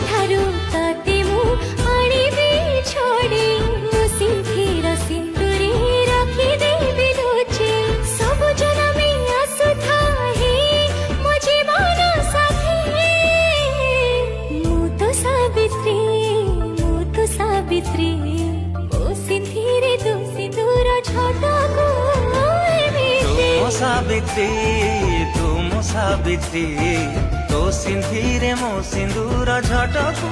ठारू तते मु आनिबी छोड़ी मु सिंधीर सिंदूरी रखी देबी लुचि सब जनमी आसुथा हे मो जीवन साथी मु तो सावित्री मो सिंधीरे तू सिंदूर छटाको सावित्री तो सिंधीरे मो सिंदूर झटकु